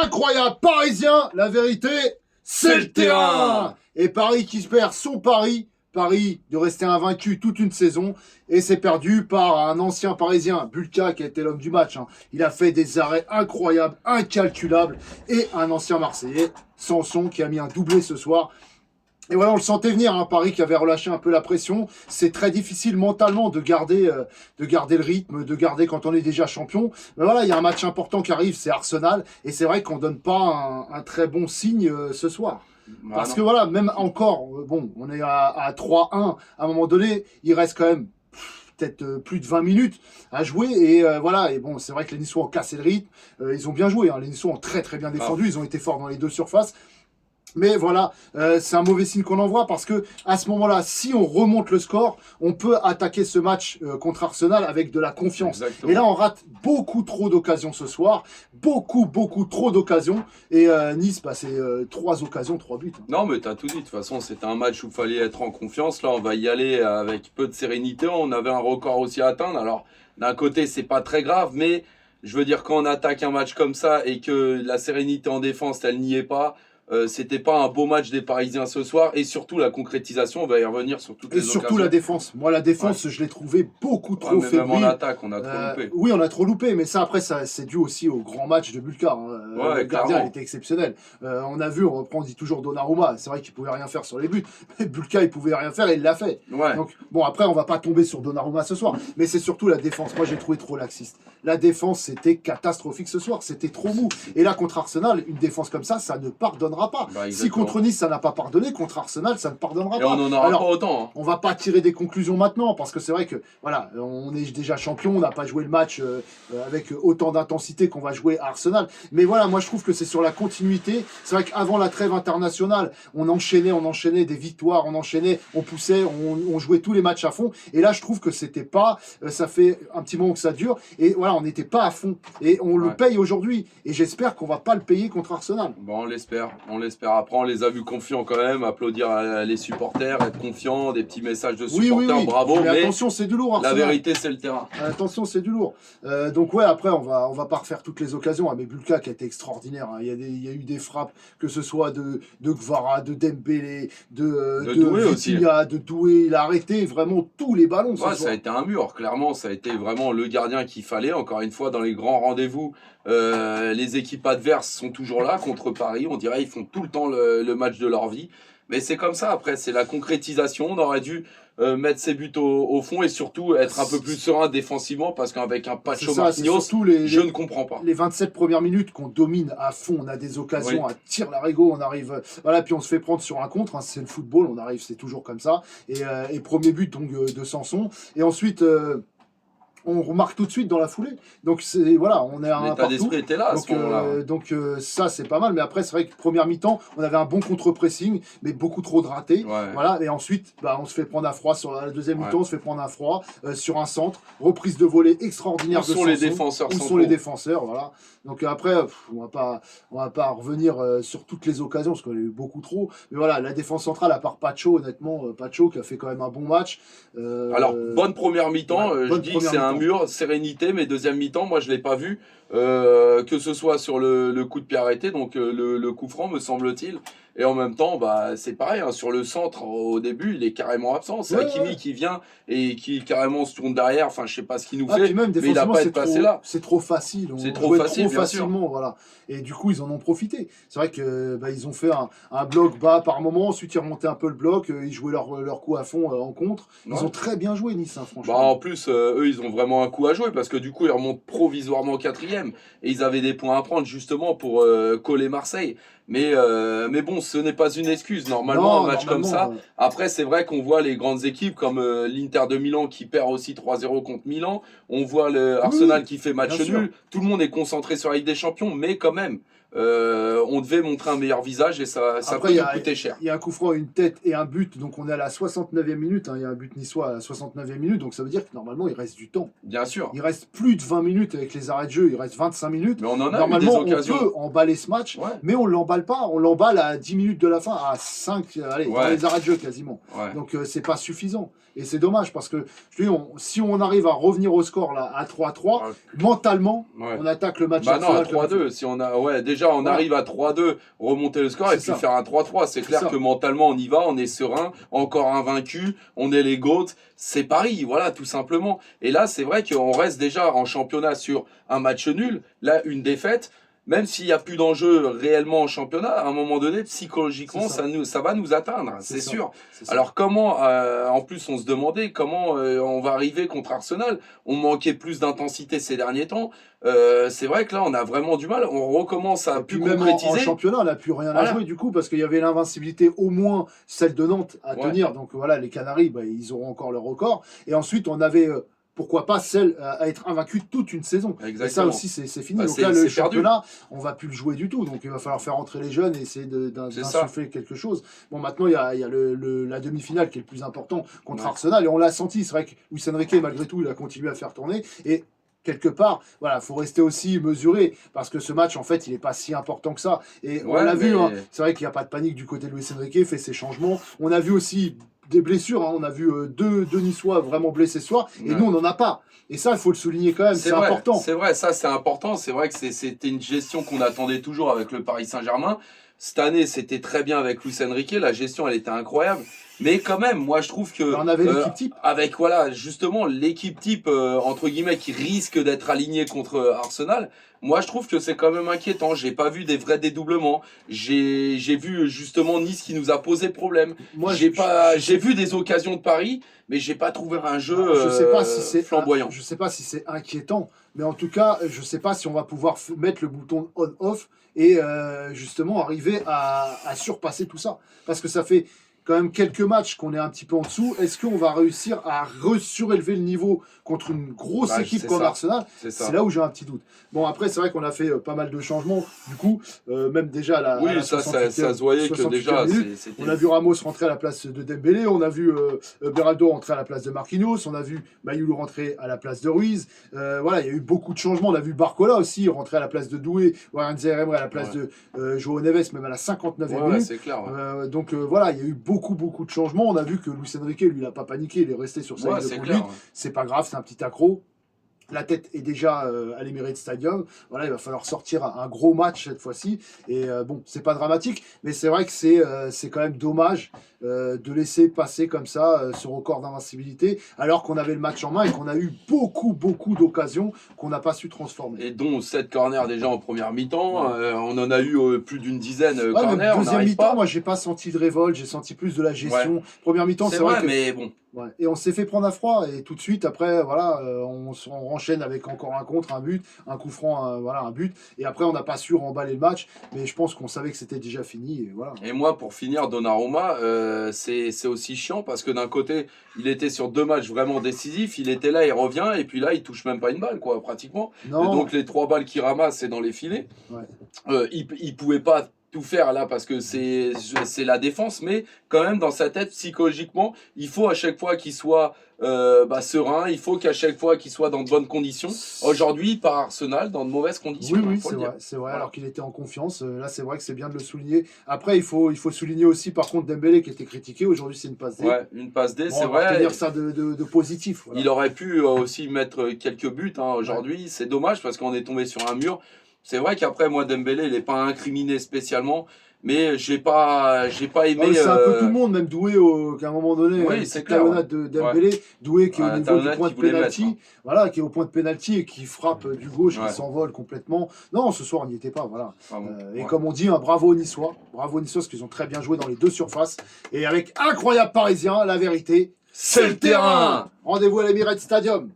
Incroyable, Parisien, la vérité, c'est le terrain. Et Paris qui perd son pari, Paris de rester invaincu toute une saison, et c'est perdu par un ancien Parisien, Bulka, qui a été l'homme du match. Il a fait des arrêts incroyables, incalculables, et un ancien Marseillais, Sanson, qui a mis un doublé ce soir. Et voilà, on le sentait venir, Paris qui avait relâché un peu la pression. C'est très difficile mentalement de garder le rythme, de garder quand on est déjà champion. Mais voilà, il y a un match important qui arrive, c'est Arsenal. Et c'est vrai qu'on donne pas un très bon signe ce soir. Parce que voilà, même encore, bon, on est à 3-1. À un moment donné, il reste quand même peut-être plus de 20 minutes à jouer. Et voilà, et bon, c'est vrai que les Niçois ont cassé le rythme. Ils ont bien joué, les Niçois ont très très bien défendu. Ils ont été forts dans les deux surfaces. Mais voilà, c'est un mauvais signe qu'on envoie parce que à ce moment-là, si on remonte le score, on peut attaquer ce match contre Arsenal avec de la confiance. Exactement. Et là, on rate beaucoup trop d'occasions ce soir, beaucoup trop d'occasions. Et Nice, c'est 3 occasions, 3 buts. Non, mais t'as tout dit. De toute façon, c'était un match où il fallait être en confiance. Là, on va y aller avec peu de sérénité. On avait un record aussi à atteindre. Alors, d'un côté, c'est pas très grave, mais je veux dire, quand on attaque un match comme ça et que la sérénité en défense, elle n'y est pas. C'était pas un beau match des Parisiens ce soir, et surtout la concrétisation, on va y revenir sur toutes les occasions. Et surtout la défense. Moi, la défense, je l'ai trouvé beaucoup trop fébrile. Même en attaque, on a trop loupé. Oui, on a trop loupé, mais ça, après, c'est dû aussi au grand match de Bulka. Le gardien, il était exceptionnel. On a vu, on dit toujours Donnarumma. C'est vrai qu'il pouvait rien faire sur les buts, mais Bulka, il pouvait rien faire et il l'a fait. Donc, bon, après, on va pas tomber sur Donnarumma ce soir, mais c'est surtout la défense. Moi, j'ai trouvé trop laxiste. La défense, c'était catastrophique ce soir. C'était trop mou. Et là, contre Arsenal, une défense comme ça ne pardonnera pas. Si contre Nice, ça n'a pas pardonné, contre Arsenal, ça ne pardonnera pas. On n'en aura pas autant. On va pas tirer des conclusions maintenant, parce que c'est vrai que, voilà, on est déjà champion, on n'a pas joué le match avec autant d'intensité qu'on va jouer à Arsenal. Mais voilà, moi, je trouve que c'est sur la continuité. C'est vrai qu'avant la trêve internationale, on enchaînait des victoires, on poussait, on jouait tous les matchs à fond. Et là, je trouve que c'était pas, ça fait un petit moment que ça dure. Et voilà, on n'était pas à fond. Et on le paye aujourd'hui. Et j'espère qu'on va pas le payer contre Arsenal. Bon, on l'espère. Après, on les a vus confiants quand même, applaudir les supporters, être confiants, des petits messages de supporters, oui. Bravo. Mais attention, c'est du lourd, Arsenal. La vérité, c'est le terrain. Attention, c'est du lourd. Donc ouais, après, on va pas refaire toutes les occasions. Mais Bulka qui a été extraordinaire. Il y a eu des frappes, que ce soit de Gvara, de Dembélé, de Doué aussi. De Doué. Il a arrêté vraiment tous les ballons. Ça a été un mur, clairement. Ça a été vraiment le gardien qu'il fallait. Encore une fois, dans les grands rendez-vous, les équipes adverses sont toujours là contre Paris. On dirait qu'ils font tout le temps le match de leur vie. Mais c'est comme ça, après, c'est la concrétisation. On aurait dû mettre ses buts au fond et surtout être un peu plus serein défensivement, parce qu'avec un Pacho Marquinhos, je ne comprends pas. Les 27 premières minutes qu'on domine à fond, on a des occasions, un tir larigot, on arrive, voilà, puis on se fait prendre sur un contre, c'est le football, on arrive, c'est toujours comme ça. Et premier but donc de Sanson. Et ensuite... on remarque tout de suite dans la foulée. Donc voilà, on est à un l'état d'esprit était là à ce moment-là. Donc ça c'est pas mal, mais après c'est vrai que première mi-temps, on avait un bon contre-pressing, mais beaucoup trop de ratés. Voilà, et ensuite on se fait prendre à froid sur la deuxième mi-temps, on se fait prendre à froid sur un centre, reprise de volée extraordinaire de Sanson. Les défenseurs Où sont les défenseurs, voilà. Donc après on va pas revenir sur toutes les occasions parce qu'on a eu beaucoup trop. Mais voilà, la défense centrale à part Pacho, honnêtement, Pacho qui a fait quand même un bon match. Alors bonne première mi-temps, je dis que c'est un mur, sérénité, mais deuxième mi-temps, moi je l'ai pas vu, que ce soit sur le coup de pied arrêté, donc le coup franc me semble-t-il, et en même temps c'est pareil, sur le centre au début il est carrément absent, c'est Hakimi qui vient et qui carrément se tourne derrière, enfin je sais pas ce qu'il nous fait, même, mais il a pas été passé là. C'est trop facile, c'est trop facile, trop facilement, voilà. Et du coup ils en ont profité. C'est vrai que ils ont fait un bloc bas par moment, ensuite ils remontaient un peu le bloc, ils jouaient leur coup à fond en contre. Ils ont très bien joué Nice, franchement. En plus eux ils ont vraiment un coup à jouer, parce que du coup ils remontent provisoirement 4e et ils avaient des points à prendre justement pour coller Marseille. Mais bon, ce n'est pas une excuse. Normalement, un match comme ça. Après, c'est vrai qu'on voit les grandes équipes comme l'Inter de Milan qui perd aussi 3-0 contre Milan. On voit le Arsenal qui fait match nul. Tout le monde est concentré sur la Ligue des Champions, mais quand même, on devait montrer un meilleur visage et ça peut nous coûter cher. Il y a un coup franc, une tête et un but, donc on est à la 69e minute, il y a un but niçois à la 69e minute, donc ça veut dire que normalement il reste du temps. Bien sûr. Il reste plus de 20 minutes avec les arrêts de jeu, il reste 25 minutes. Mais on en a normalement, eu des occasions. On peut emballer ce match, mais on ne l'emballe pas, on l'emballe à 10 10 minutes de la fin, à 5, allez, dans les arrêts de jeu quasiment. Ouais. Donc c'est pas suffisant. Et c'est dommage parce que je te dis, si on arrive à revenir au score là, à 3-3, mentalement, on attaque le match. Bah non, à 3-2. Si on a, déjà, on arrive à 3-2, remonter le score et puis faire un 3-3. C'est clair que mentalement, on y va, on est serein, encore invaincu, on est les GOAT. C'est Paris, voilà, tout simplement. Et là, c'est vrai qu'on reste déjà en championnat sur un match nul. Là, une défaite. Même s'il n'y a plus d'enjeu réellement en championnat, à un moment donné, psychologiquement, ça va nous atteindre, c'est sûr. Alors comment, en plus, on se demandait comment on va arriver contre Arsenal. On manquait plus d'intensité ces derniers temps. C'est vrai que là, on a vraiment du mal. On recommence à plus concrétiser. En championnat, on n'a plus rien à jouer du coup, parce qu'il y avait l'invincibilité, au moins celle de Nantes, à tenir. Donc voilà, les Canaries, bah, ils auront encore le record. Et ensuite, on avait... pourquoi pas celle à être invaincue toute une saison. Exactement. Et ça aussi, c'est fini. Donc là, le championnat, on va plus le jouer du tout. Donc il va falloir faire entrer les jeunes et essayer d'insuffler quelque chose. Bon, maintenant, il y a la demi-finale qui est le plus important contre Arsenal. Et on l'a senti. C'est vrai que Luis Enrique, malgré tout, il a continué à faire tourner. Et quelque part, voilà, faut rester aussi mesuré parce que ce match, en fait, il n'est pas si important que ça. Et on l'a vu, hein, c'est vrai qu'il n'y a pas de panique du côté de Luis Enrique, fait ses changements. On a vu aussi des blessures, hein. On a vu deux Niçois vraiment blessés ce soir, et nous on n'en a pas. Et ça, il faut le souligner quand même, c'est important. C'est vrai, ça c'est important. C'est vrai que c'était une gestion qu'on attendait toujours avec le Paris Saint-Germain. Cette année, c'était très bien avec Luis Enrique, la gestion elle était incroyable. Mais quand même, moi je trouve que on avait l'équipe type. Avec voilà, justement l'équipe type entre guillemets qui risque d'être alignée contre Arsenal. Moi je trouve que c'est quand même inquiétant. J'ai pas vu des vrais dédoublements. J'ai vu justement Nice qui nous a posé problème. Moi j'ai vu des occasions de Paris, mais j'ai pas trouvé un jeu je sais pas si c'est flamboyant. Je sais pas si c'est inquiétant, mais en tout cas, je sais pas si on va pouvoir mettre le bouton on/off et justement arriver à surpasser tout ça, parce que ça fait quand même quelques matchs qu'on est un petit peu en dessous. Est-ce qu'on va réussir à surélever le niveau contre une grosse équipe comme Arsenal? C'est là où j'ai un petit doute. Bon, après, c'est vrai qu'on a fait pas mal de changements. Du coup, même déjà à la ça se voyait que déjà, on a vu Ramos rentrer à la place de Dembélé, on a vu Beraldo rentrer à la place de Marquinhos, on a vu Mayoulou rentrer à la place de Ruiz. Voilà, il y a eu beaucoup de changements. On a vu Barcola aussi rentrer à la place de Doué, Warren Zaïre-Emery à la place de João Neves, même à la 59e minute. C'est clair. Donc voilà, il y a eu beaucoup de changements. On a vu que Luis Enrique, lui, il n'a pas paniqué, il est resté sur sa ligne de conduite. C'est pas grave, c'est un petit accro. La tête est déjà à l'Emirates Stadium. Voilà, il va falloir sortir un gros match cette fois-ci. Et bon, c'est pas dramatique, mais c'est vrai que c'est quand même dommage de laisser passer comme ça ce record d'invincibilité, alors qu'on avait le match en main et qu'on a eu beaucoup d'occasions qu'on n'a pas su transformer. Et dont 7 corners déjà en première mi-temps. On en a eu plus d'une dizaine de corners. Deuxième mi-temps, moi, j'ai pas senti de révolte, j'ai senti plus de la gestion. Première mi-temps, c'est vrai, mais bon. Ouais. Et on s'est fait prendre à froid, et tout de suite après, voilà, on enchaîne avec encore un contre, un but, un coup franc, un but, et après on n'a pas su remballer le match, mais je pense qu'on savait que c'était déjà fini, et voilà. Et moi, pour finir, Donnarumma, c'est aussi chiant parce que d'un côté, il était sur 2 matchs vraiment décisifs, il était là, il revient, et puis là, il touche même pas une balle, quoi, pratiquement. Donc les 3 balles qu'il ramasse, c'est dans les filets. Il pouvait pas tout faire là parce que c'est la défense, mais quand même dans sa tête psychologiquement il faut à chaque fois qu'il soit serein, il faut qu'à chaque fois qu'il soit dans de bonnes conditions. Aujourd'hui par Arsenal dans de mauvaises conditions. Oui, c'est vrai, alors qu'il était en confiance. Là c'est vrai que c'est bien de le souligner. Après il faut souligner aussi par contre Dembélé qui était critiqué. Aujourd'hui c'est une passe D. Une passe D, c'est vrai. On va dire ça de positif. Voilà. Il aurait pu aussi mettre quelques buts aujourd'hui. C'est dommage parce qu'on est tombé sur un mur. C'est vrai qu'après, moi, Dembélé, il n'est pas incriminé spécialement, mais j'ai pas aimé. C'est un peu tout le monde, même Doué, qu'à un moment donné, c'est talonnade de Dembélé, Doué qui est au niveau du point de pénalty, voilà, qui est au point de pénalty et qui frappe du gauche, qui s'envole complètement. Non, ce soir, on n'y était pas, voilà. Et comme on dit, bravo aux Niçois, parce qu'ils ont très bien joué dans les 2 surfaces, et avec incroyable Parisien, la vérité, c'est le terrain. Rendez-vous à l'Emirates Stadium.